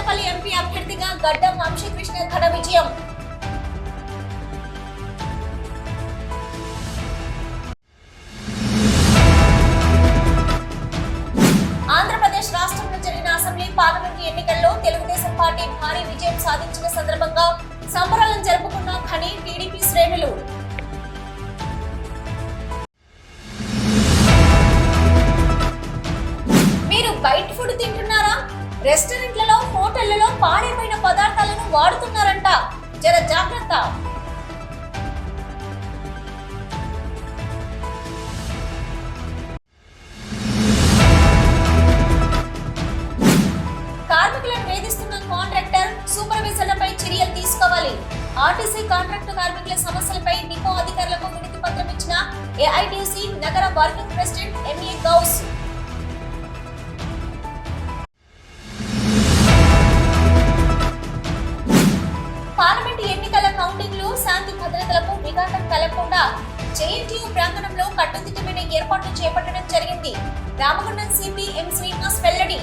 Peddapalli MP అభ్యర్థిగా గడ్డం వంశీకృష్ణ ఘన విజయం. ఆంధ్రప్రదేశ్ రాష్ట్రంలో జరిగిన అసెంబ్లీ పార్లమెంటు ఎన్నికల్లో తెలుగుదేశం పార్టీ భారీ విజయం సాధించిన సందర్భంగా సంబరాలను జరుపుకున్న ఖని టీడీపీ శ్రేణులు. మీరు బయట ఫుడ్ తింటున్నారా? రెస్టారెంట్లలో, హోటళ్లలో పాడైపోయిన పదార్థాలను వాడుతున్నారంట. జర జాగ్రత్త. కార్మికులను వేధిస్తున్న కాంట్రాక్టర్, సూపర్వైజర్లపై చర్యలు తీసుకోవాలి. ఆర్టీసీ కాంట్రాక్టు కార్మికుల సమస్యలపై డిపో అధికారులకు వినతి పత్రం ఇచ్చిన ఏఐటీసీ నగర working president M A Ghouse. Parliament ఎన్నికల కౌంటింగ్లు శాంతి భద్రతలకు విఘాతం కలగకుండా జేఎన్టీయూ ప్రాంగణంలో కట్టుదిట్టమైన ఏర్పాట్లు చేపట్టడం జరిగింది. రామగుండం సిపి ఎం శ్రీనివాస్ వెల్లడి.